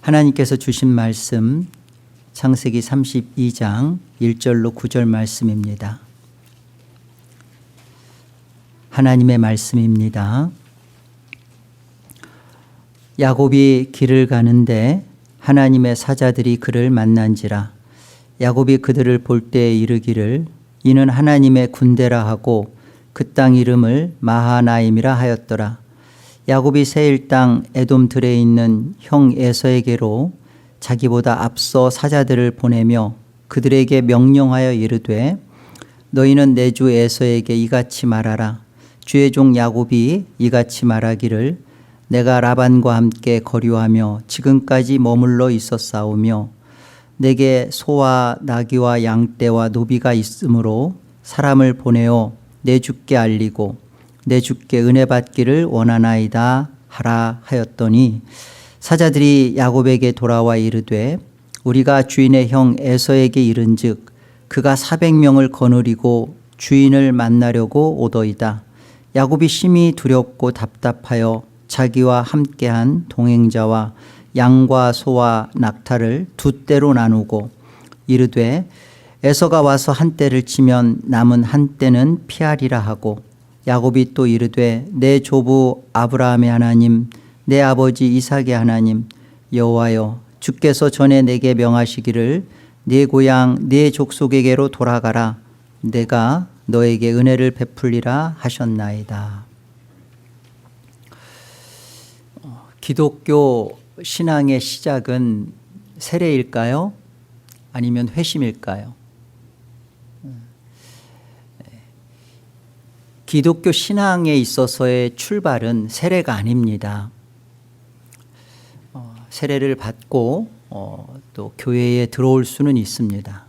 하나님께서 주신 말씀 창세기 32장 1절로 9절 말씀입니다. 하나님의 말씀입니다. 야곱이 길을 가는데 하나님의 사자들이 그를 만난지라. 야곱이 그들을 볼 때에 이르기를 이는 하나님의 군대라 하고 그 땅 이름을 마하나임이라 하였더라. 야곱이 세일 땅 에돔 들에 있는 형 에서에게로 자기보다 앞서 사자들을 보내며 그들에게 명령하여 이르되 너희는 내 주 에서에게 이같이 말하라. 주의 종 야곱이 이같이 말하기를 내가 라반과 함께 거류하며 지금까지 머물러 있었사오며 내게 소와 나귀와 양떼와 노비가 있으므로 사람을 보내어 내 주께 알리고 내 주께 은혜 받기를 원하나이다 하라 하였더니 사자들이 야곱에게 돌아와 이르되 우리가 주인의 형 에서에게 이른즉 그가 400명을 거느리고 주인을 만나려고 오더이다. 야곱이 심히 두렵고 답답하여 자기와 함께한 동행자와 양과 소와 낙타를 두 떼로 나누고 이르되 에서가 와서 한 떼를 치면 남은 한 떼는 피하리라 하고 야곱이 또 이르되 내 조부 아브라함의 하나님 내 아버지 이삭의 하나님 여호와여 주께서 전에 내게 명하시기를 네 고향 네 족속에게로 돌아가라 내가 너에게 은혜를 베풀리라 하셨나이다. 기독교 신앙의 시작은 세례일까요? 아니면 회심일까요? 기독교 신앙에 있어서의 출발은 세례가 아닙니다. 세례를 받고 또 교회에 들어올 수는 있습니다.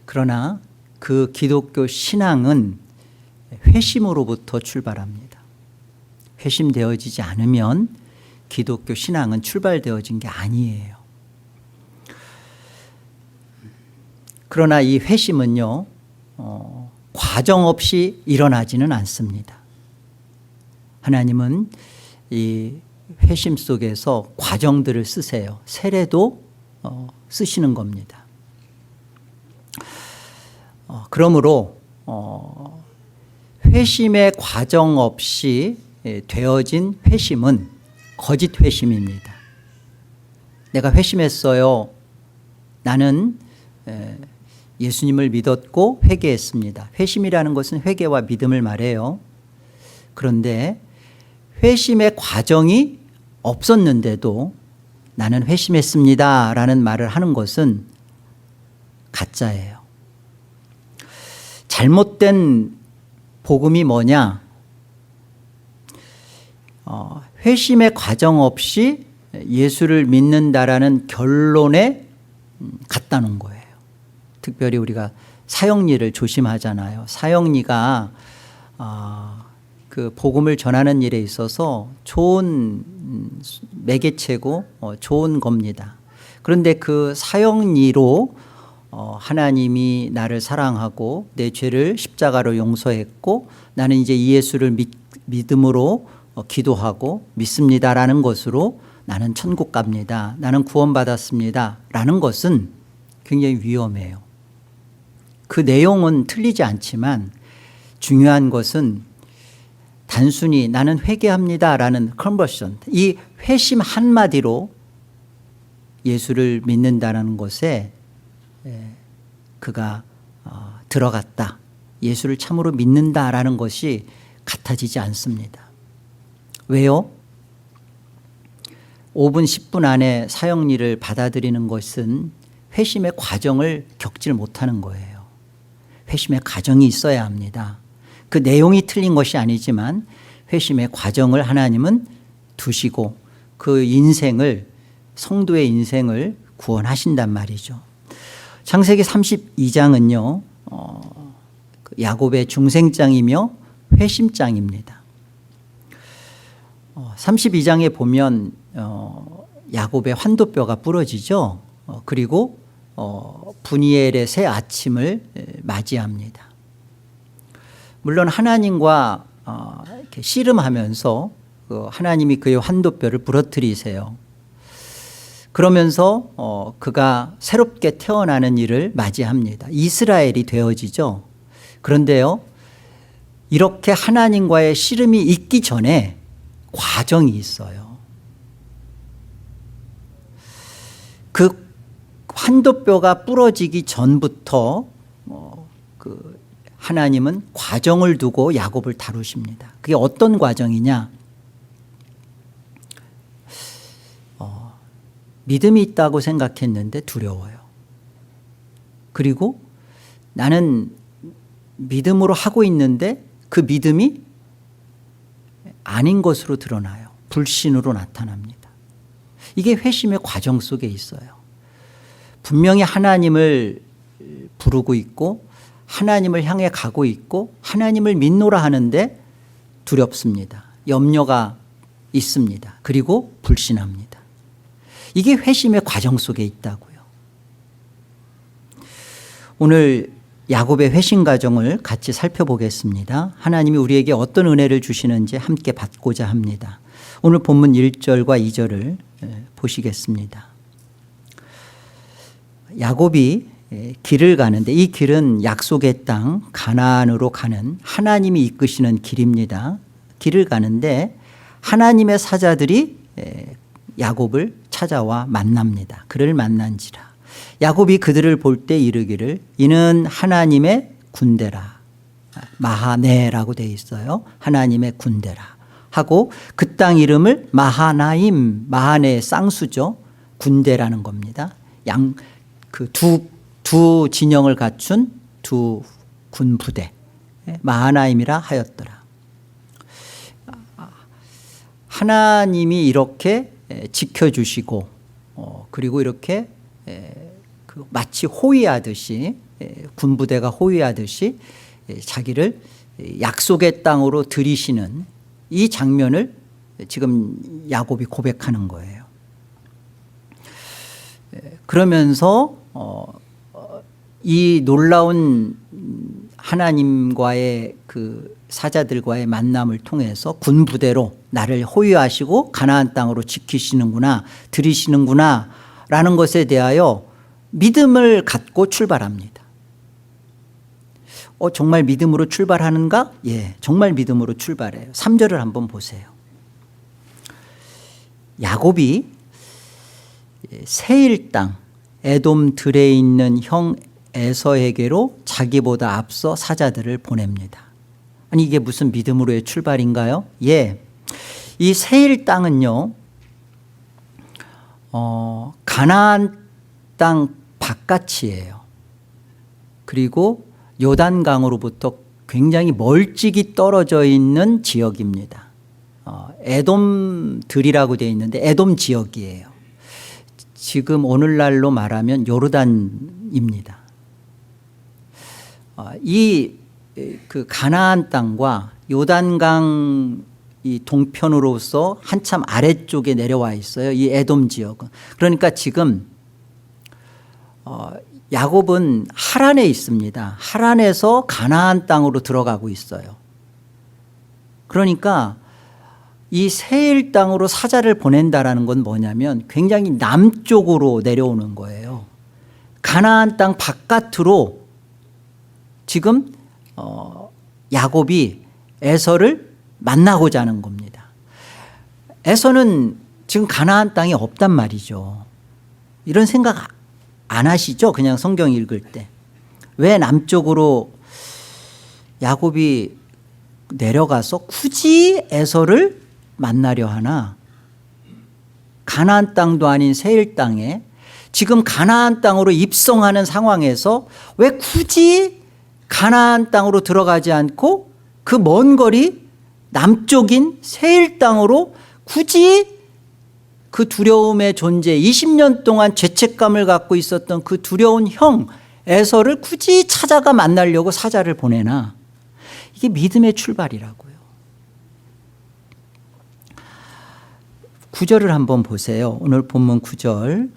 그러나 그 기독교 신앙은 회심으로부터 출발합니다. 회심되어지지 않으면 기독교 신앙은 출발되어진 게 아니에요. 그러나 이 회심은요, 과정 없이 일어나지는 않습니다. 하나님은 이 회심 속에서 과정들을 쓰세요. 세례도 쓰시는 겁니다. 그러므로 회심의 과정 없이 되어진 회심은 거짓 회심입니다. 내가 회심했어요. 나는 예수님을 믿었고 회개했습니다. 회심이라는 것은 회개와 믿음을 말해요. 그런데 회심의 과정이 없었는데도 나는 회심했습니다 라는 말을 하는 것은 가짜예요. 잘못된 복음이 뭐냐? 회심의 과정 없이 예수를 믿는다라는 결론에 갖다 놓은 거예요. 특별히 우리가 사형리를 조심하잖아요. 사형리가 그 복음을 전하는 일에 있어서 좋은 매개체고 좋은 겁니다. 그런데 그 사형리로 하나님이 나를 사랑하고 내 죄를 십자가로 용서했고 나는 이제 이 예수를 믿음으로 기도하고 믿습니다라는 것으로 나는 천국 갑니다. 나는 구원받았습니다. 라는 것은 굉장히 위험해요. 그 내용은 틀리지 않지만 중요한 것은 단순히 나는 회개합니다 라는 컨버션, 이 회심 한마디로 예수를 믿는다는 것에 그가 들어갔다, 예수를 참으로 믿는다라는 것이 같아지지 않습니다. 왜요? 5분 10분 안에 사형리를 받아들이는 것은 회심의 과정을 겪질 못하는 거예요. 회심의 과정이 있어야 합니다. 그 내용이 틀린 것이 아니지만 회심의 과정을 하나님은 두시고 그 인생을, 성도의 인생을 구원하신단 말이죠. 창세기 32장은요 야곱의 중생장이며 회심장입니다. 32장에 보면 야곱의 환도뼈가 부러지죠. 그리고 분이엘의 새 아침을 맞이합니다. 물론 하나님과 이렇게 씨름하면서 하나님이 그의 환도뼈를 부러뜨리세요. 그러면서 그가 새롭게 태어나는 일을 맞이합니다. 이스라엘이 되어지죠. 그런데요, 이렇게 하나님과의 씨름이 있기 전에 과정이 있어요. 그 환도뼈가 부러지기 전부터 하나님은 과정을 두고 야곱을 다루십니다. 그게 어떤 과정이냐? 믿음이 있다고 생각했는데 두려워요. 그리고 나는 믿음으로 하고 있는데 그 믿음이 아닌 것으로 드러나요. 불신으로 나타납니다. 이게 회심의 과정 속에 있어요. 분명히 하나님을 부르고 있고 하나님을 향해 가고 있고 하나님을 믿노라 하는데 두렵습니다. 염려가 있습니다. 그리고 불신합니다. 이게 회심의 과정 속에 있다고요. 오늘 야곱의 회심 과정을 같이 살펴보겠습니다. 하나님이 우리에게 어떤 은혜를 주시는지 함께 받고자 합니다. 오늘 본문 1절과 2절을 보시겠습니다. 야곱이 길을 가는데 이 길은 약속의 땅 가나안으로 가는 하나님이 이끄시는 길입니다. 길을 가는데 하나님의 사자들이 야곱을 찾아와 만납니다. 그를 만난지라. 야곱이 그들을 볼 때 이르기를 이는 하나님의 군대라. 마하네라고 되어 있어요. 하나님의 군대라 하고 그 땅 이름을 마하나임, 마하네의 쌍수죠. 군대라는 겁니다. 두 진영을 갖춘 두 군부대 마하나임이라 하였더라. 하나님이 이렇게 지켜주시고 그리고 이렇게 마치 호위하듯이 군부대가 호위하듯이 자기를 약속의 땅으로 들이시는 이 장면을 지금 야곱이 고백하는 거예요. 그러면서 이 놀라운 하나님과의 그 사자들과의 만남을 통해서 군부대로 나를 호위하시고 가나안 땅으로 지키시는구나, 들이시는구나 라는 것에 대하여 믿음을 갖고 출발합니다. 정말 믿음으로 출발하는가? 예, 정말 믿음으로 출발해요. 3절을 한번 보세요. 야곱이 세일 땅 에돔 들에 있는 형 에서에게로 자기보다 앞서 사자들을 보냅니다. 아니 이게 무슨 믿음으로의 출발인가요? 예, 이 세일 땅은요 가나안 땅 바깥이에요. 그리고 요단강으로부터 굉장히 멀찍이 떨어져 있는 지역입니다. 에돔들이라고 되어 있는데 에돔 지역이에요. 지금 오늘날로 말하면 요르단입니다. 그 가나안 땅과 요단강 이 동편으로서 한참 아래쪽에 내려와 있어요. 이 에돔 지역은. 그러니까 지금 야곱은 하란에 있습니다. 하란에서 가나안 땅으로 들어가고 있어요. 그러니까 이 세일 땅으로 사자를 보낸다라는 건 뭐냐면 굉장히 남쪽으로 내려오는 거예요. 가나안 땅 바깥으로 지금 야곱이 에서를 만나고자 하는 겁니다. 에서는 지금 가나안 땅이 없단 말이죠. 이런 생각 안 하시죠? 그냥 성경 읽을 때. 왜 남쪽으로 야곱이 내려가서 굳이 에서를 만나려 하나? 가나안 땅도 아닌 세일 땅에 지금 가나안 땅으로 입성하는 상황에서 왜 굳이 가나안 땅으로 들어가지 않고 그 먼 거리 남쪽인 세일 땅으로 굳이 그 두려움의 존재 20년 동안 죄책감을 갖고 있었던 그 두려운 형 에서를 굳이 찾아가 만나려고 사자를 보내나? 이게 믿음의 출발이라고요. 9절을 한번 보세요. 오늘 본문 9절.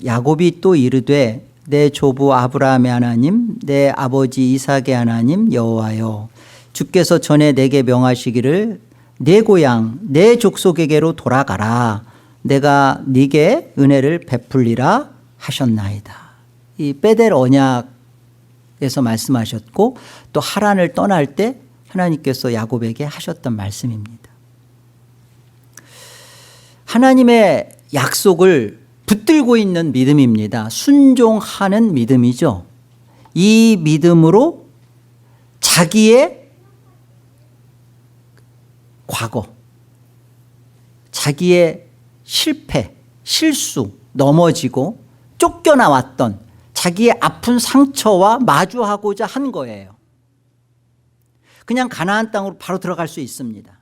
야곱이 또 이르되 내 조부 아브라함의 하나님 내 아버지 이삭의 하나님 여호와여 주께서 전에 내게 명하시기를 내 고향 내 족속에게로 돌아가라. 내가 네게 은혜를 베풀리라 하셨나이다. 이 베델 언약에서 말씀하셨고 또 하란을 떠날 때 하나님께서 야곱에게 하셨던 말씀입니다. 하나님의 약속을 붙들고 있는 믿음입니다. 순종하는 믿음이죠. 이 믿음으로 자기의 과거, 자기의 실패, 실수, 넘어지고 쫓겨나왔던 자기의 아픈 상처와 마주하고자 한 거예요. 그냥 가나안 땅으로 바로 들어갈 수 있습니다.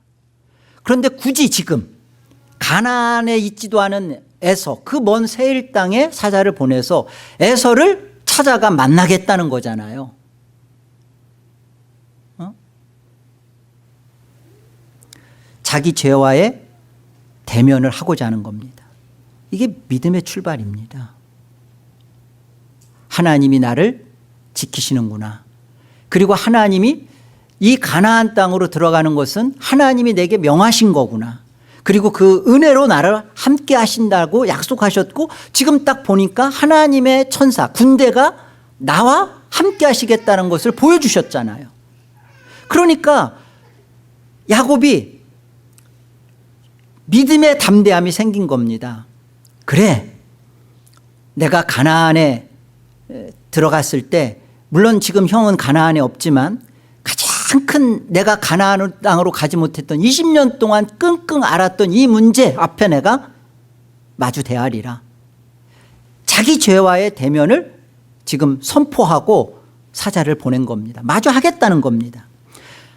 그런데 굳이 지금 가나안에 있지도 않은 에서, 그 먼 세일 땅에 사자를 보내서 에서를 찾아가 만나겠다는 거잖아요. 자기 죄와의 대면을 하고자 하는 겁니다. 이게 믿음의 출발입니다. 하나님이 나를 지키시는구나. 그리고 하나님이 이 가나안 땅으로 들어가는 것은 하나님이 내게 명하신 거구나. 그리고 그 은혜로 나를 함께 하신다고 약속하셨고 지금 딱 보니까 하나님의 천사, 군대가 나와 함께 하시겠다는 것을 보여주셨잖아요. 그러니까 야곱이 믿음의 담대함이 생긴 겁니다. 그래, 내가 가나안에 들어갔을 때 물론 지금 형은 가나안에 없지만 가장 큰 내가 가나안 땅으로 가지 못했던 20년 동안 끙끙 앓았던 이 문제 앞에 내가 마주 대하리라. 자기 죄와의 대면을 지금 선포하고 사자를 보낸 겁니다. 마주하겠다는 겁니다.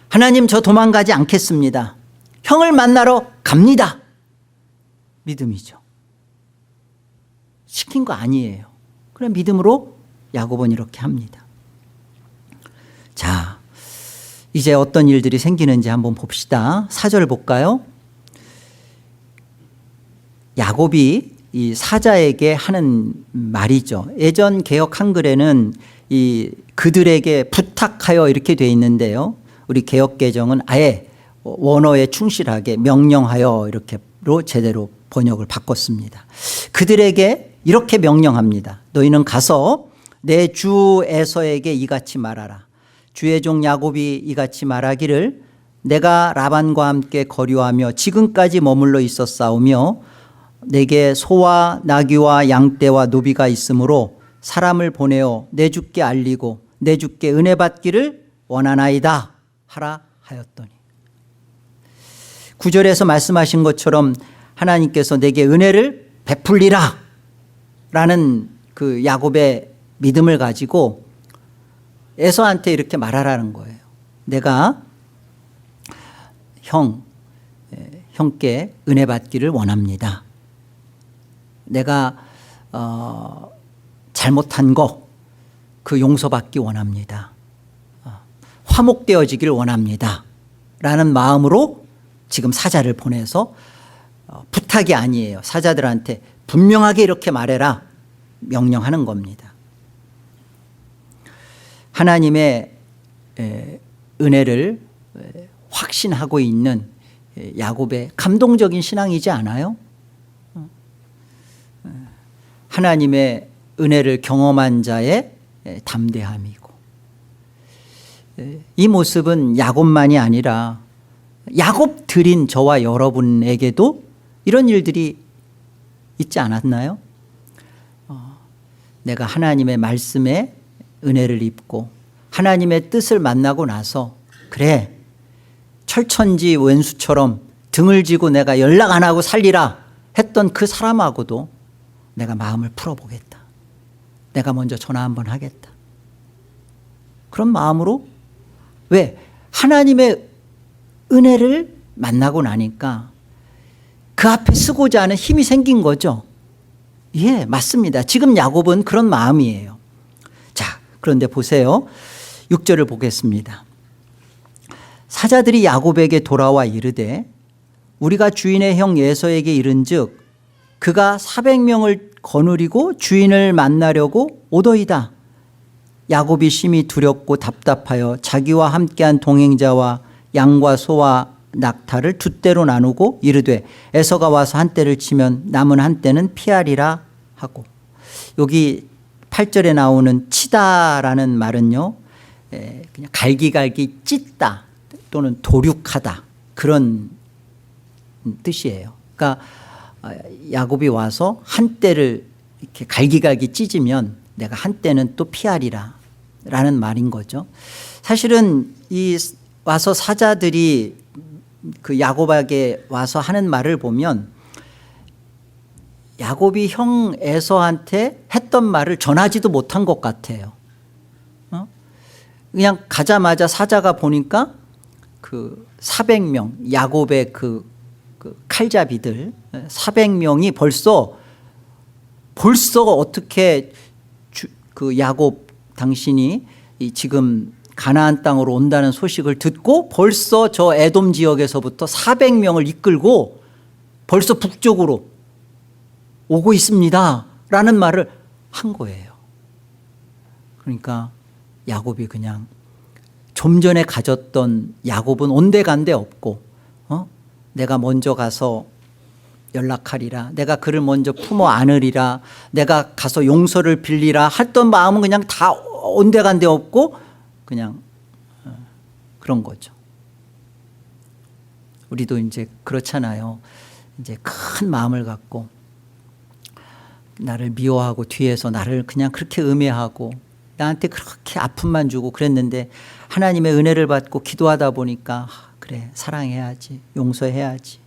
하나님, 저 도망가지 않겠습니다. 형을 만나러 갑니다. 믿음이죠. 시킨 거 아니에요. 그래, 믿음으로 야곱은 이렇게 합니다. 자, 이제 어떤 일들이 생기는지 한번 봅시다. 4절 볼까요? 야곱이 이 사자에게 하는 말이죠. 예전 개역 한글에는 이 그들에게 부탁하여 이렇게 돼 있는데요. 우리 개역 개정은 아예 원어에 충실하게 명령하여 이렇게로 제대로 번역을 바꿨습니다. 그들에게 이렇게 명령합니다. 너희는 가서 내 주 에서에게 이같이 말하라. 주의 종 야곱이 이같이 말하기를 내가 라반과 함께 거류하며 지금까지 머물러 있었사오며 내게 소와 나귀와 양떼와 노비가 있으므로 사람을 보내어 내 주께 알리고 내 주께 은혜 받기를 원하나이다 하라 하였더니, 9절에서 말씀하신 것처럼 하나님께서 내게 은혜를 베풀리라 라는 그 야곱의 믿음을 가지고 에서한테 이렇게 말하라는 거예요. 내가 형께 은혜 받기를 원합니다. 내가 잘못한 거 그 용서받기 원합니다. 화목되어지기를 원합니다. 라는 마음으로 지금 사자를 보내서 부탁이 아니에요. 사자들한테 분명하게 이렇게 말해라 명령하는 겁니다. 하나님의 은혜를 확신하고 있는 야곱의 감동적인 신앙이지 않아요? 하나님의 은혜를 경험한 자의 담대함이고, 이 모습은 야곱만이 아니라 야곱들인 저와 여러분에게도 이런 일들이 있지 않았나요? 내가 하나님의 말씀에 은혜를 입고 하나님의 뜻을 만나고 나서 그래, 철천지 왼수처럼 등을 지고 내가 연락 안 하고 살리라 했던 그 사람하고도 내가 마음을 풀어보겠다. 내가 먼저 전화 한번 하겠다. 그런 마음으로, 왜? 하나님의 은혜를 만나고 나니까 그 앞에 서고자 하는 힘이 생긴 거죠. 예, 맞습니다. 지금 야곱은 그런 마음이에요. 자, 그런데 보세요. 6절을 보겠습니다. 사자들이 야곱에게 돌아와 이르되 우리가 주인의 형 에서에게 이른즉 그가 400명을 거느리고 주인을 만나려고 오더이다. 야곱이 심히 두렵고 답답하여 자기와 함께한 동행자와 양과 소와 낙타를 두 떼로 나누고 이르되 에서가 와서 한 떼를 치면 남은 한 떼는 피하리라 하고, 여기 8절에 나오는 치다라는 말은요, 그냥 갈기갈기 찢다 또는 도륙하다 그런 뜻이에요. 그러니까 야곱이 와서 한 떼를 이렇게 갈기갈기 찢으면 내가 한 떼는 또 피하리라 라는 말인 거죠. 사실은 이 와서 사자들이 그 야곱에게 와서 하는 말을 보면 야곱이 형 에서한테 했던 말을 전하지도 못한 것 같아요. 그냥 가자마자 사자가 보니까 그 400명 야곱의 그 칼잡이들 400명이 벌써 어떻게 그 야곱 당신이 지금 가나안 땅으로 온다는 소식을 듣고 벌써 저 에돔 지역에서부터 400명을 이끌고 벌써 북쪽으로 오고 있습니다 라는 말을 한 거예요. 그러니까 야곱이 그냥 좀 전에 가졌던 야곱은 온데간데 없고 내가 먼저 가서 연락하리라, 내가 그를 먼저 품어 안으리라, 내가 가서 용서를 빌리라 했던 마음은 그냥 다 온데간데 없고 그냥 그런 거죠. 우리도 이제 그렇잖아요. 이제 큰 마음을 갖고 나를 미워하고 뒤에서 나를 그냥 그렇게 음해하고 나한테 그렇게 아픔만 주고 그랬는데 하나님의 은혜를 받고 기도하다 보니까 그래 사랑해야지, 용서해야지,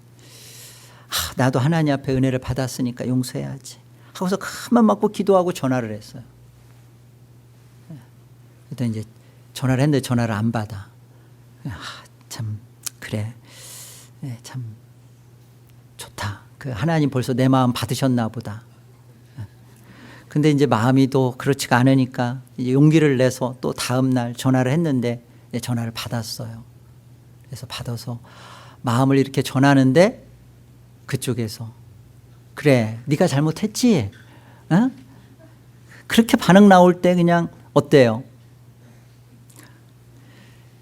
나도 하나님 앞에 은혜를 받았으니까 용서해야지 하고서 큰맘 먹고 기도하고 전화를 했어요. 그때 이제 전화를 했는데 전화를 안 받아. 참 그래, 참 좋다. 그 하나님 벌써 내 마음 받으셨나 보다. 근데 이제 마음이 또 그렇지가 않으니까 이제 용기를 내서 또 다음 날 전화를 했는데 전화를 받았어요. 그래서 받아서 마음을 이렇게 전하는데 그쪽에서 그래 네가 잘못했지? 그렇게 반응 나올 때 그냥 어때요?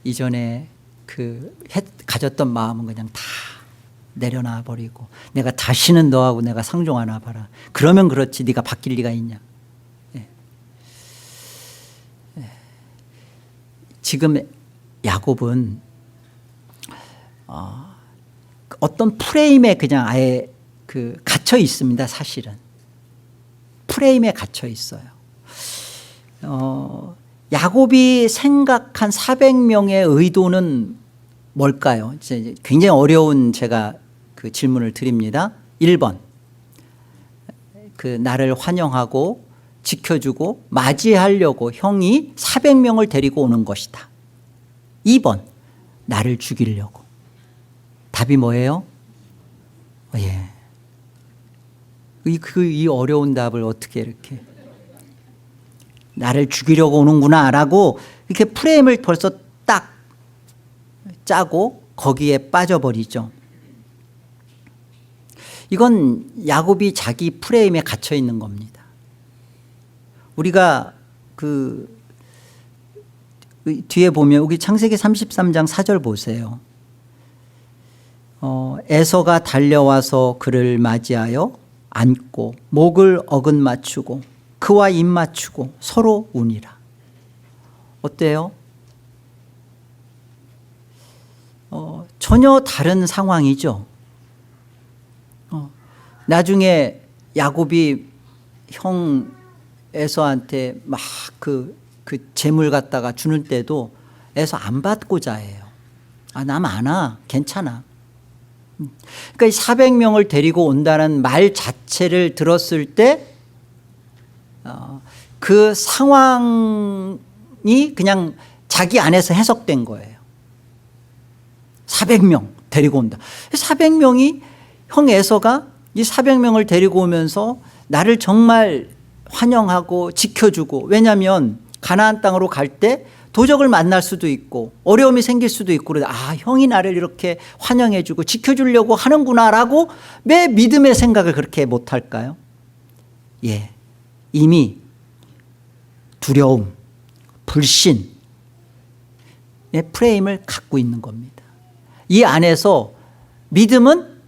이전에 가졌던 마음은 그냥 다 내려놔 버리고 내가 다시는 너하고 내가 상종 안 와봐라. 그러면 그렇지 네가 바뀔 리가 있냐. 지금 야곱은 어떤 프레임에 그냥 아예 갇혀 있습니다. 사실은 프레임에 갇혀 있어요. 야곱이 생각한 400명의 의도는 뭘까요? 굉장히 어려운 제가 그 질문을 드립니다. 1번 나를 환영하고 지켜주고 맞이하려고 형이 400명을 데리고 오는 것이다. 2번 나를 죽이려고. 답이 뭐예요? 이 어려운 답을 어떻게 이렇게 나를 죽이려고 오는구나 라고 이렇게 프레임을 벌써 딱 짜고 거기에 빠져버리죠. 이건 야곱이 자기 프레임에 갇혀 있는 겁니다. 우리가 뒤에 보면 여기 창세기 33장 4절 보세요. 에서가 달려와서 그를 맞이하여 안고 목을 어긋 맞추고 그와 입 맞추고 서로 우니라. 어때요? 전혀 다른 상황이죠. 나중에 야곱이 형 에서한테 막 그 재물 갖다가 주는 때도 에서 안 받고자 해요. 나 많아, 괜찮아. 그러니까 이 400명을 데리고 온다는 말 자체를 들었을 때 그 상황이 그냥 자기 안에서 해석된 거예요. 400명 데리고 온다. 400명이 형 에서가 이 400명을 데리고 오면서 나를 정말 환영하고 지켜주고, 왜냐하면 가나안 땅으로 갈 때 도적을 만날 수도 있고 어려움이 생길 수도 있고 그러다 형이 나를 이렇게 환영해 주고 지켜주려고 하는구나라고 왜 믿음의 생각을 그렇게 못할까요? 이미 두려움, 불신의 프레임을 갖고 있는 겁니다. 이 안에서 믿음은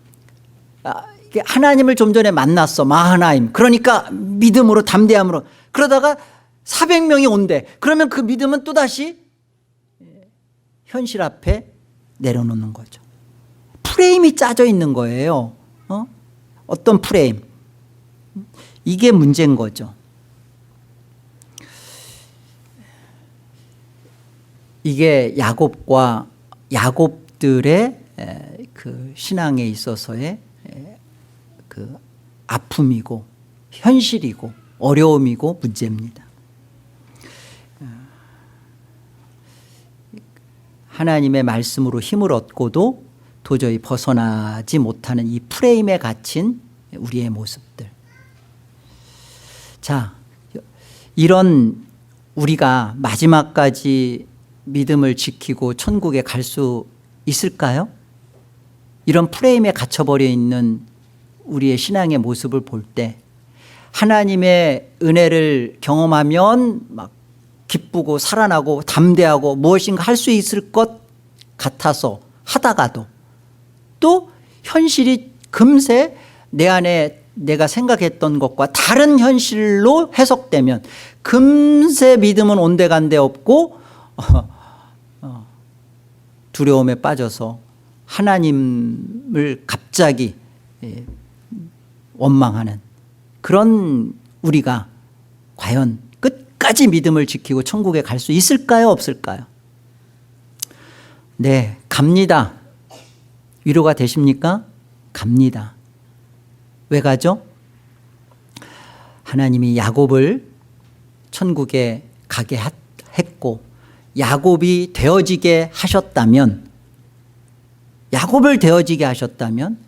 하나님을 좀 전에 만났어. 마하나임. 그러니까 믿음으로 담대함으로. 그러다가 400명이 온대. 그러면 그 믿음은 또다시 현실 앞에 내려놓는 거죠. 프레임이 짜져 있는 거예요. 어떤 프레임. 이게 문제인 거죠. 이게 야곱들의 그 신앙에 있어서의 그 아픔이고 현실이고 어려움이고 문제입니다. 하나님의 말씀으로 힘을 얻고도 도저히 벗어나지 못하는 이 프레임에 갇힌 우리의 모습들. 자, 이런 우리가 마지막까지 믿음을 지키고 천국에 갈 수 있을까요? 이런 프레임에 갇혀버려 있는 우리의 신앙의 모습을 볼 때 하나님의 은혜를 경험하면 막 기쁘고 살아나고 담대하고 무엇인가 할 수 있을 것 같아서 하다가도 또 현실이 금세 내 안에 내가 생각했던 것과 다른 현실로 해석되면 금세 믿음은 온데간데 없고 두려움에 빠져서 하나님을 갑자기 원망하는 그런 우리가 과연 끝까지 믿음을 지키고 천국에 갈 수 있을까요? 없을까요? 네, 갑니다. 위로가 되십니까? 갑니다. 왜 가죠? 하나님이 야곱을 천국에 가게 했고 야곱이 되어지게 하셨다면, 야곱을 되어지게 하셨다면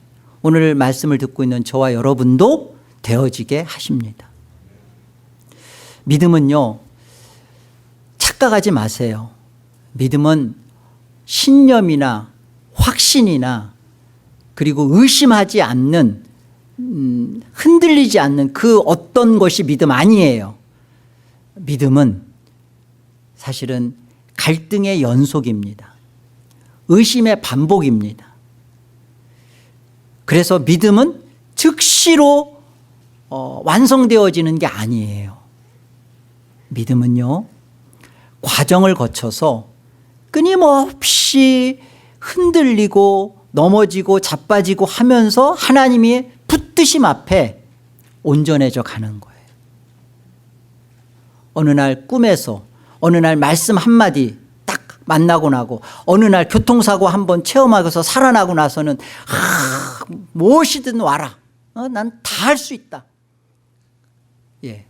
오늘 말씀을 듣고 있는 저와 여러분도 되어지게 하십니다. 믿음은요, 착각하지 마세요. 믿음은 신념이나 확신이나 그리고 의심하지 않는, 흔들리지 않는 그 어떤 것이 믿음 아니에요. 믿음은 사실은 갈등의 연속입니다. 의심의 반복입니다. 그래서 믿음은 즉시로 완성되어지는 게 아니에요. 믿음은요, 과정을 거쳐서 끊임없이 흔들리고 넘어지고 자빠지고 하면서 하나님이 붙드심 앞에 온전해져 가는 거예요. 어느 날 꿈에서, 어느 날 말씀 한마디 딱 만나고 나고, 어느 날 교통사고 한번 체험하고서 살아나고 나서는 무엇이든 와라. 난 다 할 수 있다. 예,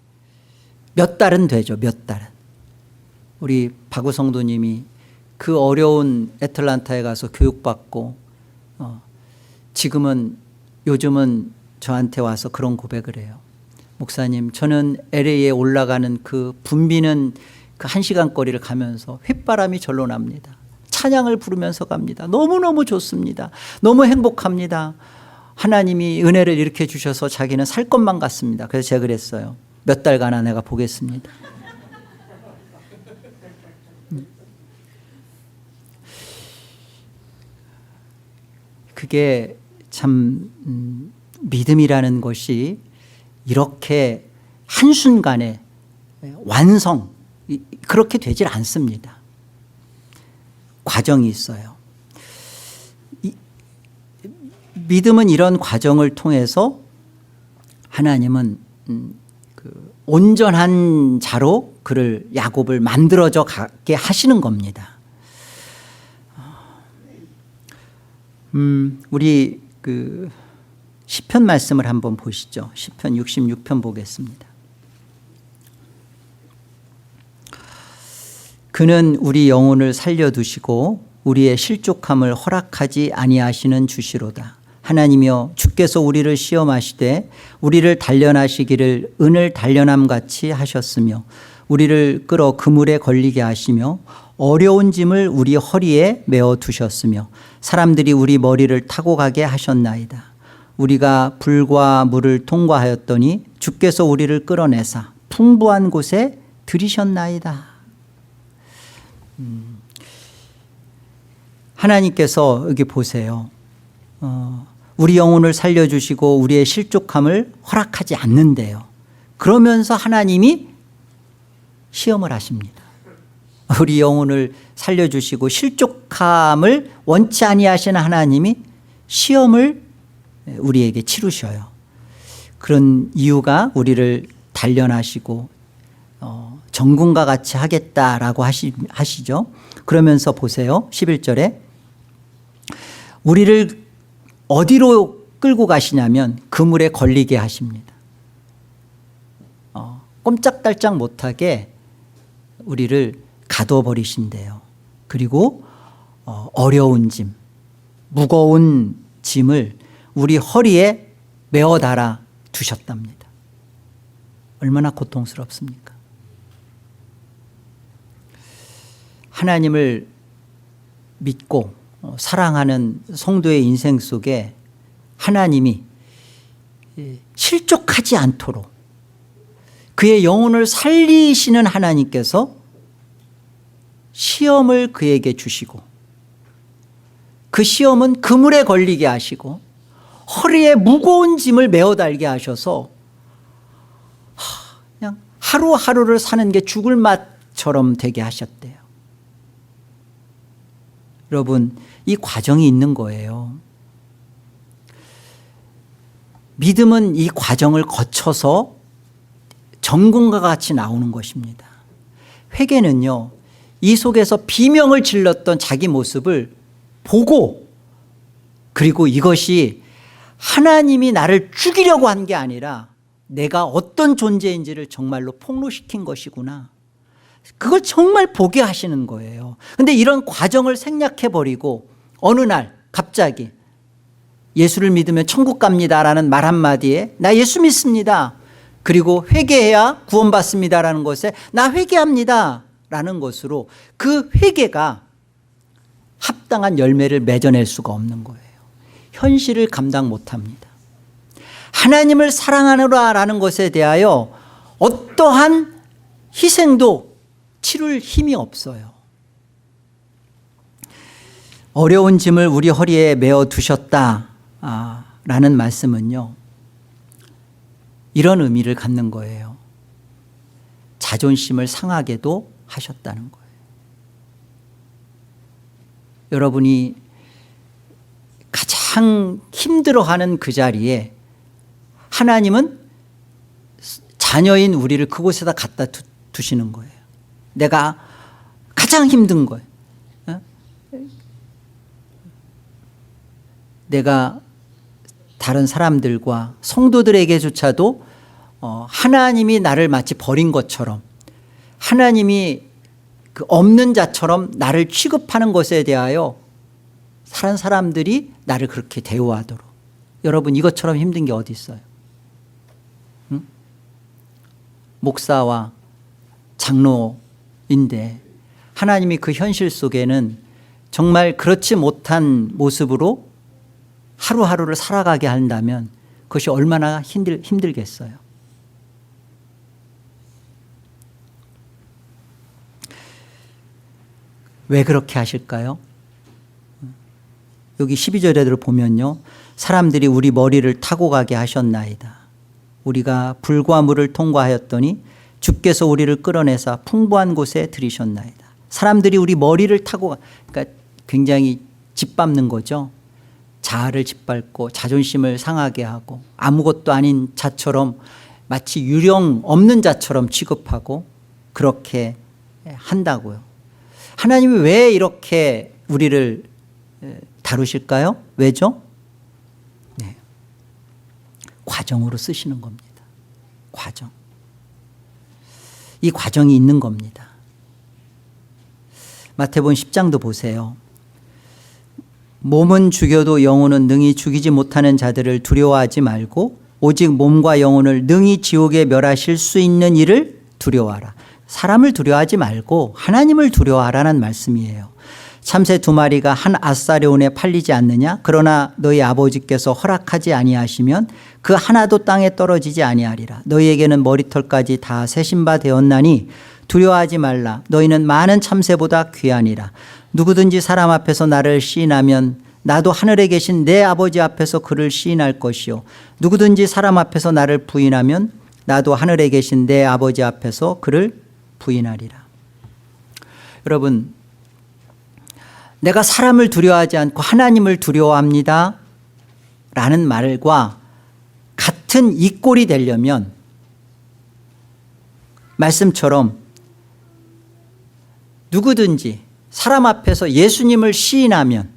몇 달은 되죠. 몇 달은. 우리 박우 성도님이 그 어려운 애틀란타에 가서 교육받고 지금은 요즘은 저한테 와서 그런 고백을 해요. 목사님, 저는 LA에 올라가는 그 붐비는 그 1시간 거리를 가면서 휘바람이 절로 납니다. 찬양을 부르면서 갑니다. 너무너무 좋습니다. 너무 행복합니다. 하나님이 은혜를 일으켜 주셔서 자기는 살 것만 같습니다. 그래서 제가 그랬어요. 몇 달간 내가 보겠습니다. 그게 참 믿음이라는 것이 이렇게 한순간에 완성, 그렇게 되질 않습니다. 과정이 있어요. 믿음은 이런 과정을 통해서 하나님은 그 온전한 자로 그를, 야곱을 만들어져 가게 하시는 겁니다. 우리 그 시편 말씀을 한번 보시죠. 시편 66편 보겠습니다. 그는 우리 영혼을 살려두시고 우리의 실족함을 허락하지 아니하시는 주시로다. 하나님이여, 주께서 우리를 시험하시되 우리를 단련하시기를 은을 단련함같이 하셨으며 우리를 끌어 그물에 걸리게 하시며 어려운 짐을 우리 허리에 메어 두셨으며 사람들이 우리 머리를 타고 가게 하셨나이다. 우리가 불과 물을 통과하였더니 주께서 우리를 끌어내사 풍부한 곳에 들이셨나이다. 하나님께서 여기 보세요. 우리 영혼을 살려주시고 우리의 실족함을 허락하지 않는데요. 그러면서 하나님이 시험을 하십니다. 우리 영혼을 살려주시고 실족함을 원치 아니하시는 하나님이 시험을 우리에게 치르셔요. 그런 이유가 우리를 단련하시고 정금과 같이 하겠다라고 하시죠. 그러면서 보세요. 11절에 우리를 어디로 끌고 가시냐면 그물에 걸리게 하십니다. 꼼짝달짝 못하게 우리를 가둬버리신대요. 그리고 어려운 짐, 무거운 짐을 우리 허리에 메어 달아 두셨답니다. 얼마나 고통스럽습니까? 하나님을 믿고 사랑하는 성도의 인생 속에 하나님이 실족하지 않도록 그의 영혼을 살리시는 하나님께서 시험을 그에게 주시고 그 시험은 그물에 걸리게 하시고 허리에 무거운 짐을 메어 달게 하셔서 그냥 하루하루를 사는 게 죽을 맛처럼 되게 하셨대요. 여러분, 이 과정이 있는 거예요. 믿음은 이 과정을 거쳐서 정금과 같이 나오는 것입니다. 회개는요, 이 속에서 비명을 질렀던 자기 모습을 보고, 그리고 이것이 하나님이 나를 죽이려고 한 게 아니라 내가 어떤 존재인지를 정말로 폭로시킨 것이구나, 그걸 정말 보게 하시는 거예요. 그런데 이런 과정을 생략해버리고 어느 날 갑자기 예수를 믿으면 천국 갑니다라는 말 한마디에 나 예수 믿습니다, 그리고 회개해야 구원받습니다라는 것에 나 회개합니다 라는 것으로 그 회개가 합당한 열매를 맺어낼 수가 없는 거예요. 현실을 감당 못합니다. 하나님을 사랑하노라라는 것에 대하여 어떠한 희생도 치룰 힘이 없어요. 어려운 짐을 우리 허리에 메어 두셨다라는 말씀은요, 이런 의미를 갖는 거예요. 자존심을 상하게도 하셨다는 거예요. 여러분이 가장 힘들어하는 그 자리에 하나님은 자녀인 우리를 그곳에다 갖다 두시는 거예요. 내가 가장 힘든 거예요. 내가 다른 사람들과 성도들에게조차도 하나님이 나를 마치 버린 것처럼, 하나님이 그 없는 자처럼 나를 취급하는 것에 대하여 다른 사람들이 나를 그렇게 대우하도록. 여러분, 이것처럼 힘든 게 어디 있어요? 응? 목사와 장로인데 하나님이 그 현실 속에는 정말 그렇지 못한 모습으로 하루하루를 살아가게 한다면 그것이 얼마나 힘들겠어요. 왜 그렇게 하실까요? 여기 12절에도 보면요, 사람들이 우리 머리를 타고 가게 하셨나이다. 우리가 불과 물을 통과하였더니 주께서 우리를 끌어내사 풍부한 곳에 들이셨나이다. 사람들이 우리 머리를 타고, 그러니까 굉장히 짓밟는 거죠. 자아를 짓밟고 자존심을 상하게 하고 아무것도 아닌 자처럼, 마치 유령 없는 자처럼 취급하고 그렇게 한다고요. 하나님이 왜 이렇게 우리를 다루실까요? 왜죠? 네. 과정으로 쓰시는 겁니다. 과정. 이 과정이 있는 겁니다. 마태복음 10장도 보세요. 몸은 죽여도 영혼은 능히 죽이지 못하는 자들을 두려워하지 말고 오직 몸과 영혼을 능히 지옥에 멸하실 수 있는 이를 두려워하라. 사람을 두려워하지 말고 하나님을 두려워하라는 말씀이에요. 참새 2마리가 한 앗사려온에 팔리지 않느냐? 그러나 너희 아버지께서 허락하지 아니하시면 그 하나도 땅에 떨어지지 아니하리라. 너희에게는 머리털까지 다 세신 바 되었나니 두려워하지 말라. 너희는 많은 참새보다 귀하니라. 누구든지 사람 앞에서 나를 시인하면 나도 하늘에 계신 내 아버지 앞에서 그를 시인할 것이요 누구든지 사람 앞에서 나를 부인하면 나도 하늘에 계신 내 아버지 앞에서 그를 부인하리라. 여러분, 내가 사람을 두려워하지 않고 하나님을 두려워합니다 라는 말과 같은 이 꼴이 되려면 말씀처럼 누구든지 사람 앞에서 예수님을 시인하면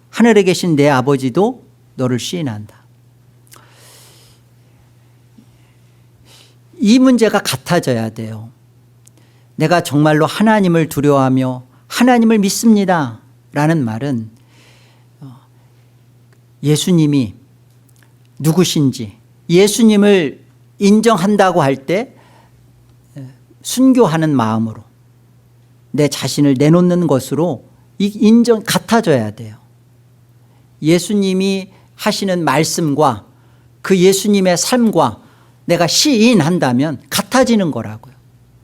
하늘에 계신 내 아버지도 너를 시인한다. 이 문제가 같아져야 돼요. 내가 정말로 하나님을 두려워하며 하나님을 믿습니다 라는 말은 예수님이 누구신지 예수님을 인정한다고 할 때 순교하는 마음으로 내 자신을 내놓는 것으로 이 인정 같아져야 돼요. 예수님이 하시는 말씀과 그 예수님의 삶과 내가 시인한다면 같아지는 거라고요.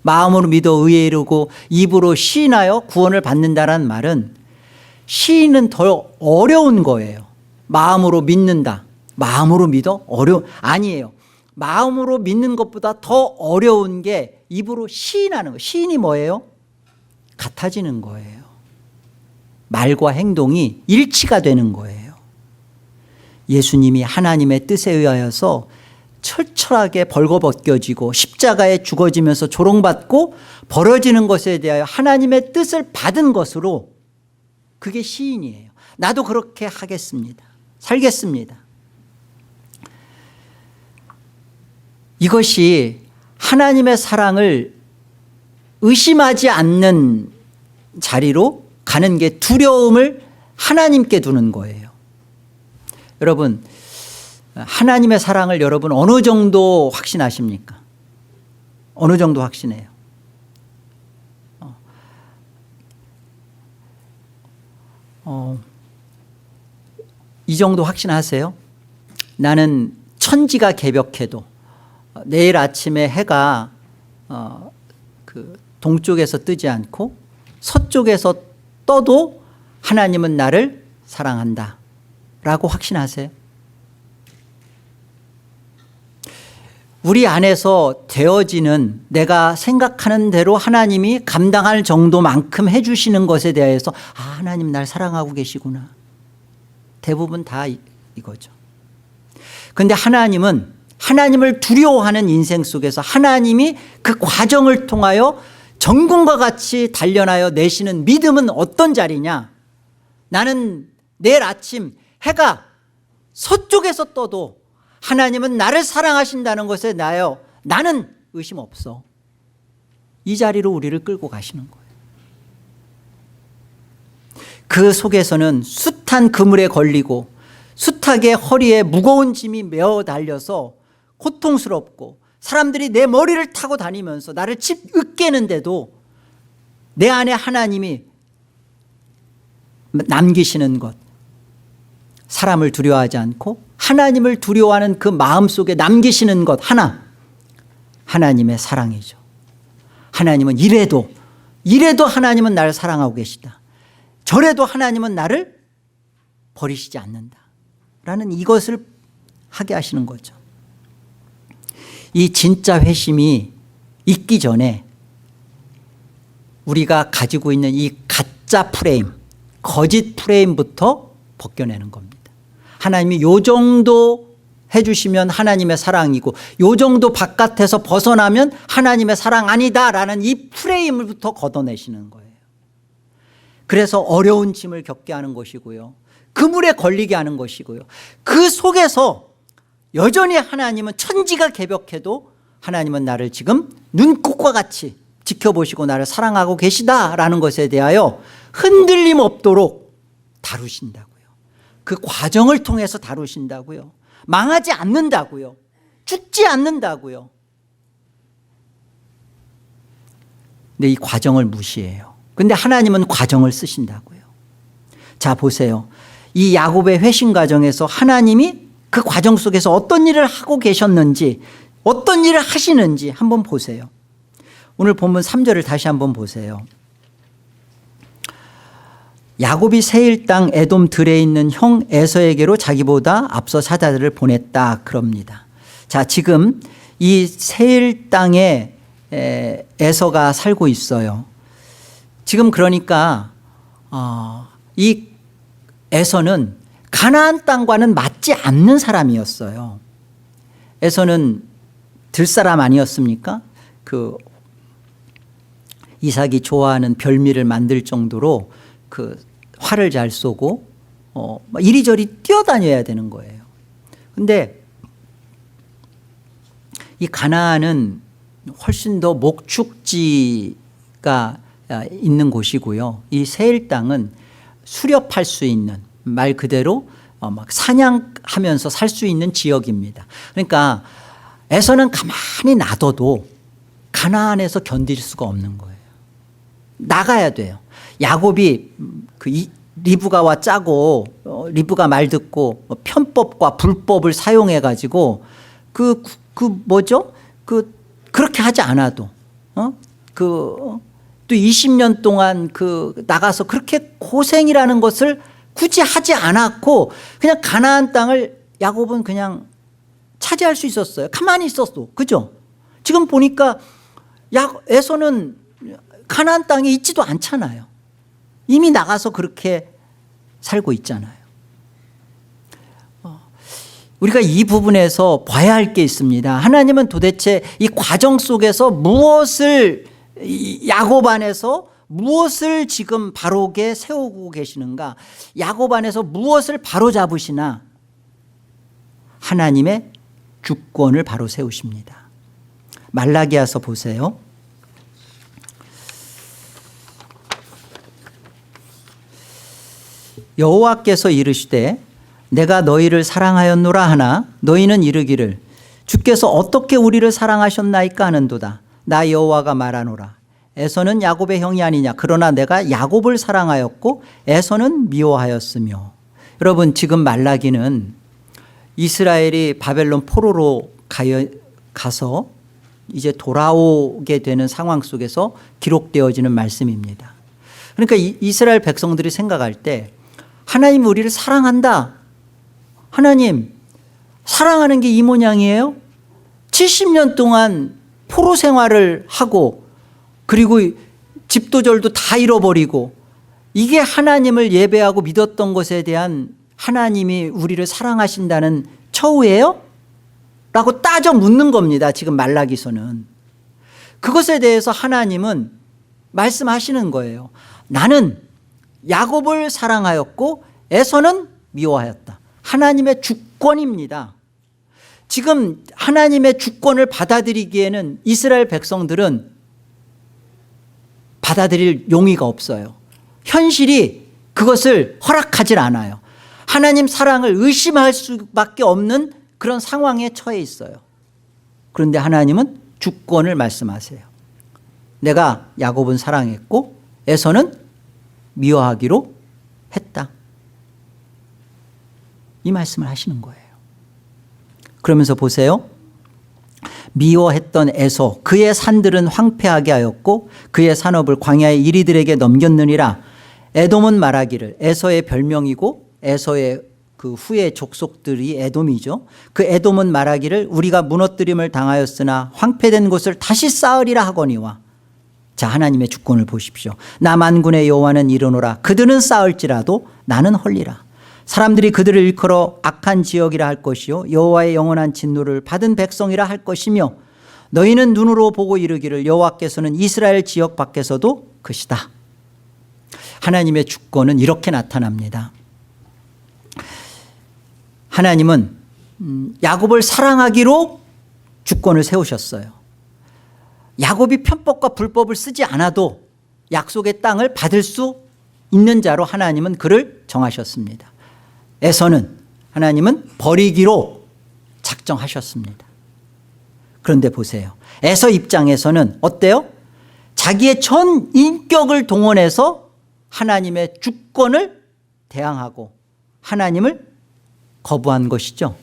마음으로 믿어 의에 이르고 입으로 시인하여 구원을 받는다라는 말은 시인은 더 어려운 거예요. 마음으로 믿는다. 마음으로 믿어? 아니에요. 마음으로 믿는 것보다 더 어려운 게 입으로 시인하는 거예요. 시인이 뭐예요? 같아지는 거예요. 말과 행동이 일치가 되는 거예요. 예수님이 하나님의 뜻에 의하여서 철철하게 벌거벗겨지고 십자가에 죽어지면서 조롱받고 벌어지는 것에 대하여 하나님의 뜻을 받은 것으로 그게 시인이에요. 나도 그렇게 하겠습니다. 살겠습니다. 이것이 하나님의 사랑을 의심하지 않는 자리로 가는 게 두려움을 하나님께 두는 거예요. 여러분, 하나님의 사랑을 여러분 어느 정도 확신하십니까? 어느 정도 확신해요? 이 정도 확신하세요? 나는 천지가 개벽해도 내일 아침에 해가 그 동쪽에서 뜨지 않고 서쪽에서 떠도 하나님은 나를 사랑한다 라고 확신하세요? 우리 안에서 되어지는 내가 생각하는 대로 하나님이 감당할 정도만큼 해주시는 것에 대해서 하나님 날 사랑하고 계시구나. 대부분 다 이거죠. 그런데 하나님은 하나님을 두려워하는 인생 속에서 하나님이 그 과정을 통하여 정금과 같이 단련하여 내시는 믿음은 어떤 자리냐. 나는 내일 아침 해가 서쪽에서 떠도 하나님은 나를 사랑하신다는 것에 나는 의심 없어. 이 자리로 우리를 끌고 가시는 거예요. 그 속에서는 숱한 그물에 걸리고 숱하게 허리에 무거운 짐이 메어 달려서 고통스럽고 사람들이 내 머리를 타고 다니면서 나를 으깨는데도 내 안에 하나님이 남기시는 것, 사람을 두려워하지 않고 하나님을 두려워하는 그 마음속에 남기시는 것 하나, 하나님의 사랑이죠. 하나님은 이래도 하나님은 나를 사랑하고 계시다. 저래도 하나님은 나를 버리시지 않는다 라는 이것을 하게 하시는 거죠. 이 진짜 회심이 있기 전에 우리가 가지고 있는 이 가짜 프레임, 거짓 프레임부터 벗겨내는 겁니다. 하나님이 요 정도 해주시면 하나님의 사랑이고 요 정도 바깥에서 벗어나면 하나님의 사랑 아니다라는 이 프레임을부터 걷어내시는 거예요. 그래서 어려운 짐을 겪게 하는 것이고요. 그물에 걸리게 하는 것이고요. 그 속에서 여전히 하나님은 천지가 개벽해도 하나님은 나를 지금 눈꽃과 같이 지켜보시고 나를 사랑하고 계시다라는 것에 대하여 흔들림 없도록 다루신다고요. 그 과정을 통해서 다루신다고요. 망하지 않는다고요. 죽지 않는다고요. 근데 이 과정을 무시해요. 근데 하나님은 과정을 쓰신다고요. 자, 보세요. 이 야곱의 회심 과정에서 하나님이 그 과정 속에서 어떤 일을 하고 계셨는지, 어떤 일을 하시는지 한번 보세요. 오늘 본문 3절을 다시 한번 보세요. 야곱이 세일 땅 에돔 들에 있는 형 에서에게로 자기보다 앞서 사자들을 보냈다 그럽니다. 자, 지금 이 세일 땅에 에서가 살고 있어요. 지금 그러니까 이 에서는 가나안 땅과는 맞지 않는 사람이었어요. 에서는 들사람 아니었습니까? 그 이삭이 좋아하는 별미를 만들 정도로 그 활을 잘 쏘고 이리저리 뛰어다녀야 되는 거예요. 근데 이 가나안은 훨씬 더 목축지가 있는 곳이고요. 이 세일 땅은 수렵할 수 있는, 말 그대로 막 사냥하면서 살 수 있는 지역입니다. 그러니까 에서는 가만히 놔둬도 가나안에서 견딜 수가 없는 거예요. 나가야 돼요. 야곱이 리브가와 짜고 리브가 말 듣고 편법과 불법을 사용해 가지고 그렇게 하지 않아도 또 20년 동안 나가서 그렇게 고생이라는 것을 굳이 하지 않았고 그냥 가나안 땅을 야곱은 그냥 차지할 수 있었어요. 가만히 있었어. 그죠? 지금 보니까 에서는 가나안 땅에 있지도 않잖아요. 이미 나가서 그렇게 살고 있잖아요. 우리가 이 부분에서 봐야 할 게 있습니다. 하나님은 도대체 이 과정 속에서 야곱 안에서 무엇을 지금 바로게 세우고 계시는가? 야곱 안에서 무엇을 바로잡으시나? 하나님의 주권을 바로 세우십니다. 말라기야서 보세요. 여호와께서 이르시되 내가 너희를 사랑하였노라 하나 너희는 이르기를 주께서 어떻게 우리를 사랑하셨나이까 하는도다. 나 여호와가 말하노라. 에서는 야곱의 형이 아니냐. 그러나 내가 야곱을 사랑하였고 에서는 미워하였으며. 여러분, 지금 말라기는 이스라엘이 바벨론 포로로 가서 이제 돌아오게 되는 상황 속에서 기록되어지는 말씀입니다. 그러니까 이스라엘 백성들이 생각할 때 하나님 우리를 사랑한다. 하나님 사랑하는 게 이 모양이에요? 70년 동안 포로 생활을 하고 그리고 집도절도 다 잃어버리고 이게 하나님을 예배하고 믿었던 것에 대한 하나님이 우리를 사랑하신다는 처우예요? 라고 따져 묻는 겁니다. 지금 말라기서는. 그것에 대해서 하나님은 말씀하시는 거예요. 나는 야곱을 사랑하였고 에서는 미워하였다. 하나님의 주권입니다. 지금 하나님의 주권을 받아들이기에는 이스라엘 백성들은 받아들일 용의가 없어요. 현실이 그것을 허락하질 않아요. 하나님 사랑을 의심할 수밖에 없는 그런 상황에 처해 있어요. 그런데 하나님은 주권을 말씀하세요. 내가 야곱은 사랑했고 에서는 미워하기로 했다. 이 말씀을 하시는 거예요. 그러면서 보세요. 미워했던 에서 그의 산들은 황폐하게 하였고 그의 산업을 광야의 이리들에게 넘겼느니라. 에돔은 말하기를 에서의 별명이고 에서의 그 후의 족속들이 에돔이죠. 그 에돔은 말하기를 우리가 무너뜨림을 당하였으나 황폐된 곳을 다시 쌓으리라 하거니와. 자, 하나님의 주권을 보십시오. 나 만군의 여호와는 이르노라. 그들은 쌓을지라도 나는 헐리라. 사람들이 그들을 일컬어 악한 지역이라 할 것이요 여호와의 영원한 진노를 받은 백성이라 할 것이며 너희는 눈으로 보고 이르기를 여호와께서는 이스라엘 지역 밖에서도 크시다. 하나님의 주권은 이렇게 나타납니다. 하나님은 야곱을 사랑하기로 주권을 세우셨어요. 야곱이 편법과 불법을 쓰지 않아도 약속의 땅을 받을 수 있는 자로 하나님은 그를 정하셨습니다. 에서는 하나님은 버리기로 작정하셨습니다. 그런데 보세요. 에서 입장에서는 어때요? 자기의 전 인격을 동원해서 하나님의 주권을 대항하고 하나님을 거부한 것이죠.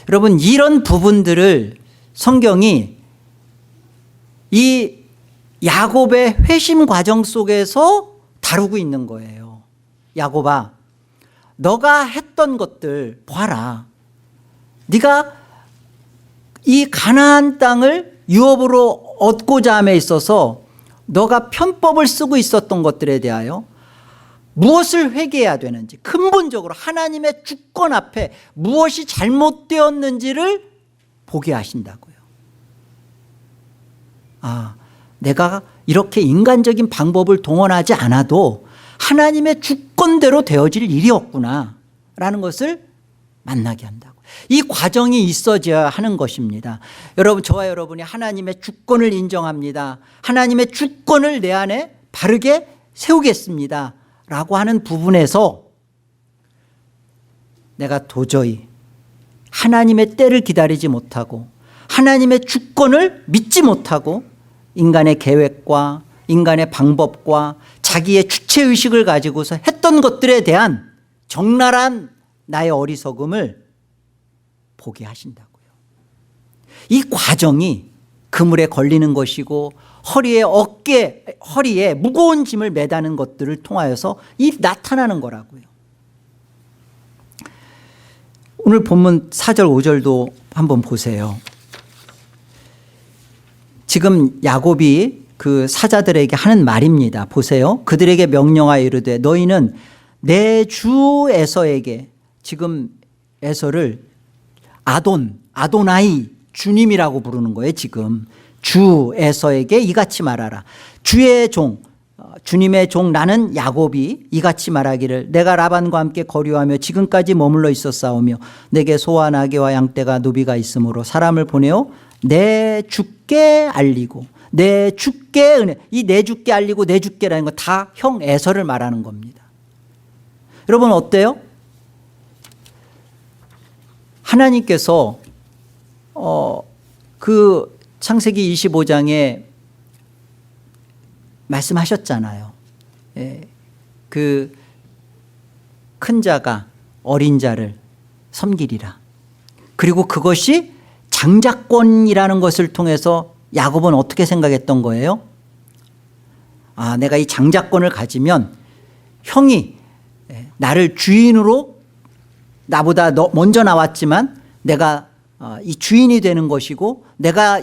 여러분, 이런 부분들을 성경이 이 야곱의 회심 과정 속에서 다루고 있는 거예요. 야곱아, 너가 했던 것들 봐라. 네가 이 가나안 땅을 유업으로 얻고자 함에 있어서 너가 편법을 쓰고 있었던 것들에 대하여 무엇을 회개해야 되는지, 근본적으로 하나님의 주권 앞에 무엇이 잘못되었는지를 보게 하신다고요. 아, 내가 이렇게 인간적인 방법을 동원하지 않아도 하나님의 주권대로 되어질 일이었구나 라는 것을 만나게 한다고. 이 과정이 있어져야 하는 것입니다. 여러분, 저와 여러분이 하나님의 주권을 인정합니다. 하나님의 주권을 내 안에 바르게 세우겠습니다 라고 하는 부분에서 내가 도저히 하나님의 때를 기다리지 못하고 하나님의 주권을 믿지 못하고 인간의 계획과 인간의 방법과 자기의 주체의식을 가지고서 했던 것들에 대한 적나라한 나의 어리석음을 보게 하신다고요. 이 과정이 그물에 걸리는 것이고 허리에 무거운 짐을 매다는 것들을 통하여서 나타나는 거라고요. 오늘 본문 4절 5절도 한번 보세요. 지금 야곱이 그 사자들에게 하는 말입니다. 보세요. 그들에게 명령하여 이르되 너희는 내 주 에서에게, 지금 에서를 아도나이, 주님이라고 부르는 거예요. 지금 주 에서에게 이같이 말하라. 주의 종, 주님의 종 나는 야곱이 이같이 말하기를 내가 라반과 함께 거류하며 지금까지 머물러 있었사오며 내게 소와 나귀와 양떼가 노비가 있으므로 사람을 보내어 내 주께 알리고 내 주께 은혜, 이 내 주께 알리고 내 주께라는 거 다 형 에서를 말하는 겁니다. 여러분 어때요? 하나님께서 그 창세기 25장에 말씀하셨잖아요. 그 큰 자가 어린 자를 섬기리라. 그리고 그것이 장자권이라는 것을 통해서 야곱은 어떻게 생각했던 거예요? 아, 내가 이 장자권을 가지면 형이 나를 주인으로, 나보다 먼저 나왔지만 내가 이 주인이 되는 것이고 내가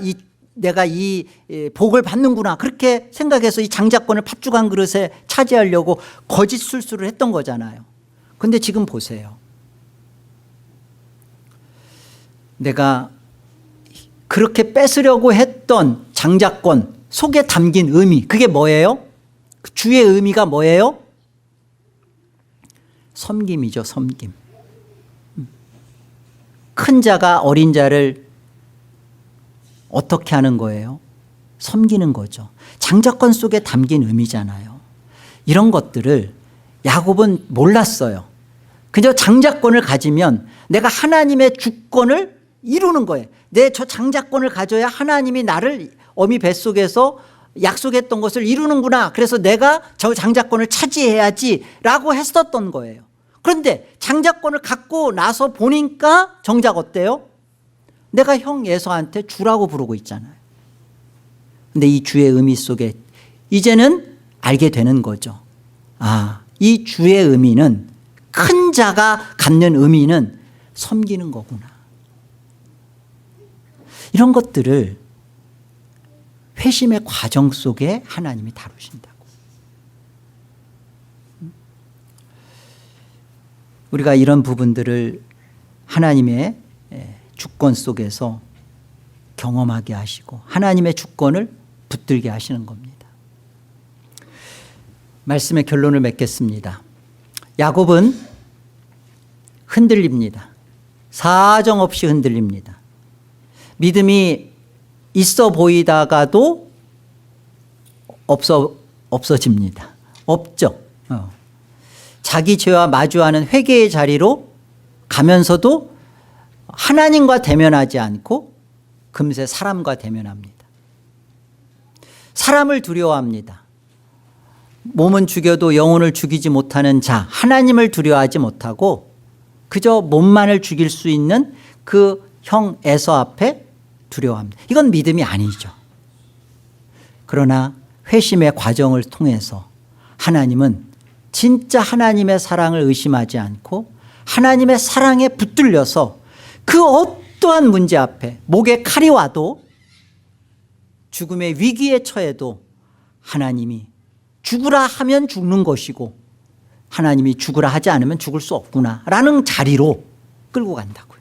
이 복을 받는구나, 그렇게 생각해서 이 장자권을 팥죽 한 그릇에 차지하려고 거짓 술수를 했던 거잖아요. 그런데 지금 보세요. 내가 그렇게 뺏으려고 했던 장자권 속에 담긴 의미, 그게 뭐예요? 그 주의 의미가 뭐예요? 섬김이죠. 섬김. 큰 자가 어린 자를 어떻게 하는 거예요? 섬기는 거죠. 장자권 속에 담긴 의미잖아요. 이런 것들을 야곱은 몰랐어요. 그저 장자권을 가지면 내가 하나님의 주권을 이루는 거예요. 내 저 장자권을 가져야 하나님이 나를 어미 뱃속에서 약속했던 것을 이루는구나. 그래서 내가 저 장자권을 차지해야지 라고 했었던 거예요. 그런데 장자권을 갖고 나서 보니까 정작 어때요? 내가 형 에서한테 주라고 부르고 있잖아요. 근데 이 주의 의미 속에 이제는 알게 되는 거죠. 아, 이 주의 의미는, 큰 자가 갖는 의미는 섬기는 거구나. 이런 것들을 회심의 과정 속에 하나님이 다루신다고. 우리가 이런 부분들을 하나님의 주권 속에서 경험하게 하시고 하나님의 주권을 붙들게 하시는 겁니다. 말씀의 결론을 맺겠습니다. 야곱은 흔들립니다. 사정없이 흔들립니다. 믿음이 있어 보이다가도 없어집니다. 없죠. 자기 죄와 마주하는 회개의 자리로 가면서도 하나님과 대면하지 않고 금세 사람과 대면합니다. 사람을 두려워합니다. 몸은 죽여도 영혼을 죽이지 못하는 자, 하나님을 두려워하지 못하고 그저 몸만을 죽일 수 있는 그 형 에서 앞에 두려워합니다. 이건 믿음이 아니죠. 그러나 회심의 과정을 통해서 하나님은 진짜 하나님의 사랑을 의심하지 않고 하나님의 사랑에 붙들려서 그 어떠한 문제 앞에 목에 칼이 와도 죽음의 위기에 처해도 하나님이 죽으라 하면 죽는 것이고 하나님이 죽으라 하지 않으면 죽을 수 없구나라는 자리로 끌고 간다고요.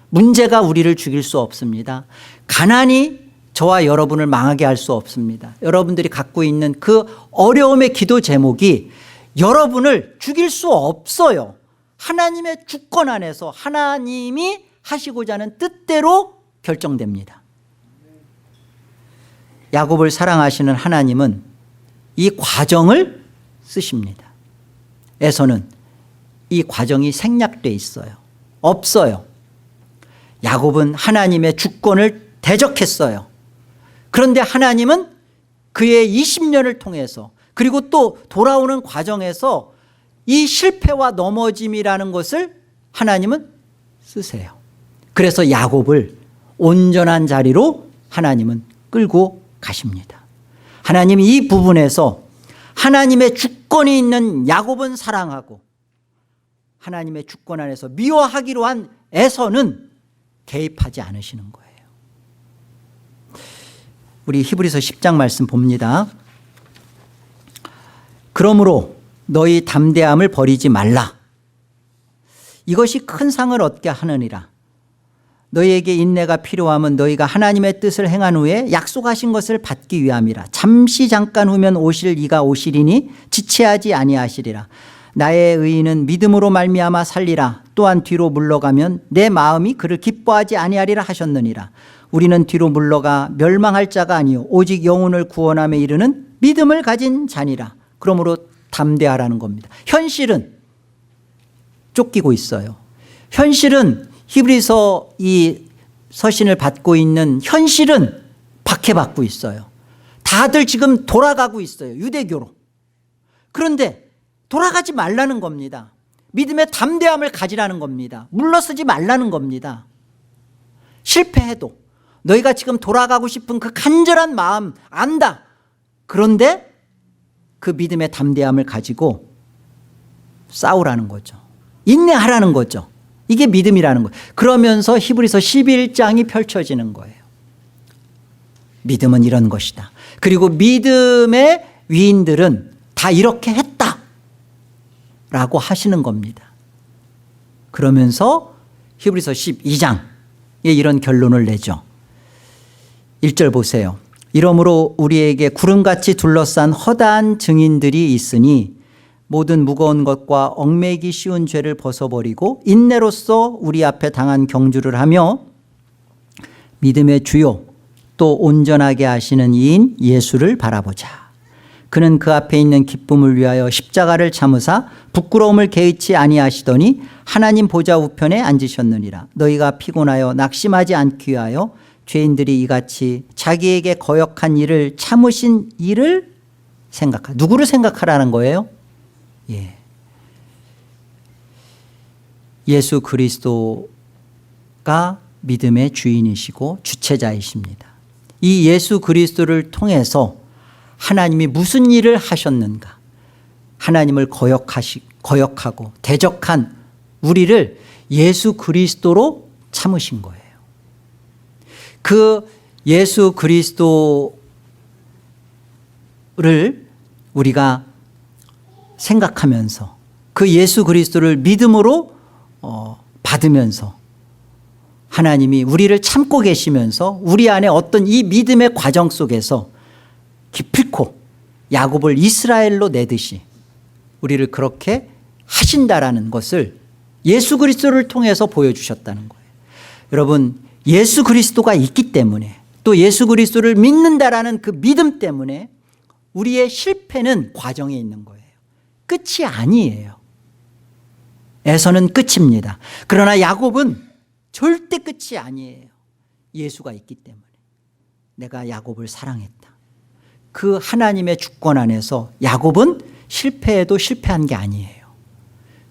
문제가 우리를 죽일 수 없습니다. 가난이 저와 여러분을 망하게 할 수 없습니다. 여러분들이 갖고 있는 그 어려움의 기도 제목이 여러분을 죽일 수 없어요. 하나님의 주권 안에서 하나님이 하시고자 하는 뜻대로 결정됩니다. 야곱을 사랑하시는 하나님은 이 과정을 쓰십니다. 에서는 이 과정이 생략돼 있어요. 없어요. 야곱은 하나님의 주권을 대적했어요. 그런데 하나님은 그의 20년을 통해서 그리고 또 돌아오는 과정에서 이 실패와 넘어짐이라는 것을 하나님은 쓰세요. 그래서 야곱을 온전한 자리로 하나님은 끌고 가십니다. 하나님 이 부분에서 하나님의 주권이 있는 야곱은 사랑하고 하나님의 주권 안에서 미워하기로 한 에서는 개입하지 않으시는 거예요. 우리 히브리서 10장 말씀 봅니다. 그러므로 너희 담대함을 버리지 말라. 이것이 큰 상을 얻게 하느니라. 너희에게 인내가 필요함은 너희가 하나님의 뜻을 행한 후에 약속하신 것을 받기 위함이라. 잠시 잠깐 후면 오실 이가 오시리니 지체하지 아니하시리라. 나의 의인은 믿음으로 말미암아 살리라. 또한 뒤로 물러가면 내 마음이 그를 기뻐하지 아니하리라 하셨느니라. 우리는 뒤로 물러가 멸망할 자가 아니요 오직 영혼을 구원함에 이르는 믿음을 가진 자니라. 그러므로 담대하라는 겁니다. 현실은 쫓기고 있어요. 현실은 히브리서 이 서신을 받고 있는 현실은 박해받고 있어요. 다들 지금 돌아가고 있어요. 유대교로. 그런데 돌아가지 말라는 겁니다. 믿음의 담대함을 가지라는 겁니다. 물러서지 말라는 겁니다. 실패해도 너희가 지금 돌아가고 싶은 그 간절한 마음 안다. 그런데 그 믿음의 담대함을 가지고 싸우라는 거죠. 인내하라는 거죠. 이게 믿음이라는 거예요. 그러면서 히브리서 11장이 펼쳐지는 거예요. 믿음은 이런 것이다. 그리고 믿음의 위인들은 다 이렇게 했다 라고 하시는 겁니다. 그러면서 히브리서 12장에 이런 결론을 내죠. 1절 보세요. 이러므로 우리에게 구름같이 둘러싼 허다한 증인들이 있으니 모든 무거운 것과 얽매이기 쉬운 죄를 벗어버리고 인내로써 우리 앞에 당한 경주를 하며 믿음의 주요 또 온전하게 하시는 이인 예수를 바라보자. 그는 그 앞에 있는 기쁨을 위하여 십자가를 참으사 부끄러움을 개의치 아니하시더니 하나님 보좌 우편에 앉으셨느니라. 너희가 피곤하여 낙심하지 않기 위하여 죄인들이 이같이 자기에게 거역한 일을 참으신 일을 생각하. 누구를 생각하라는 거예요? 예수 그리스도가 믿음의 주인이시고 주체자이십니다. 이 예수 그리스도를 통해서 하나님이 무슨 일을 하셨는가? 하나님을 거역하고 대적한 우리를 예수 그리스도로 참으신 거예요. 그 예수 그리스도를 우리가 생각하면서 그 예수 그리스도를 믿음으로 받으면서 하나님이 우리를 참고 계시면서 우리 안에 어떤 이 믿음의 과정 속에서 기필코 야곱을 이스라엘로 내듯이 우리를 그렇게 하신다라는 것을 예수 그리스도를 통해서 보여주셨다는 거예요. 여러분, 예수 그리스도가 있기 때문에 또 예수 그리스도를 믿는다라는 그 믿음 때문에 우리의 실패는 과정에 있는 거예요. 끝이 아니에요. 에서는 끝입니다. 그러나 야곱은 절대 끝이 아니에요. 예수가 있기 때문에. 내가 야곱을 사랑했다. 그 하나님의 주권 안에서 야곱은 실패해도 실패한 게 아니에요.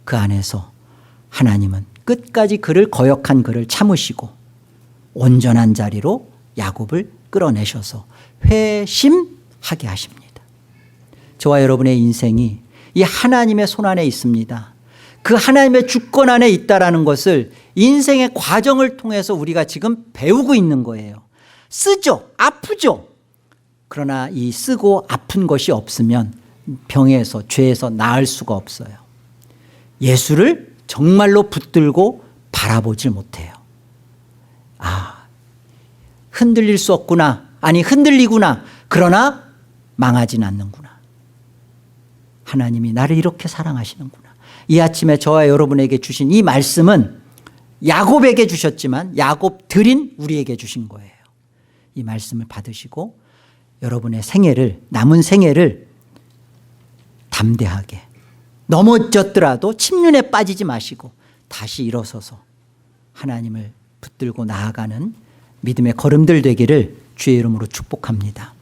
그 안에서 하나님은 끝까지 그를 거역한 그를 참으시고 온전한 자리로 야곱을 끌어내셔서 회심하게 하십니다. 저와 여러분의 인생이 이 하나님의 손 안에 있습니다. 그 하나님의 주권 안에 있다라는 것을 인생의 과정을 통해서 우리가 지금 배우고 있는 거예요. 쓰죠. 아프죠. 그러나 이 쓰고 아픈 것이 없으면 병에서 죄에서 나을 수가 없어요. 예수를 정말로 붙들고 바라보질 못해요. 아, 흔들릴 수 없구나. 아니 흔들리구나. 그러나 망하진 않는구나. 하나님이 나를 이렇게 사랑하시는구나. 이 아침에 저와 여러분에게 주신 이 말씀은 야곱에게 주셨지만 야곱 들인 우리에게 주신 거예요. 이 말씀을 받으시고 여러분의 생애를, 남은 생애를 담대하게, 넘어졌더라도 침륜에 빠지지 마시고 다시 일어서서 하나님을 붙들고 나아가는 믿음의 걸음들 되기를 주의 이름으로 축복합니다.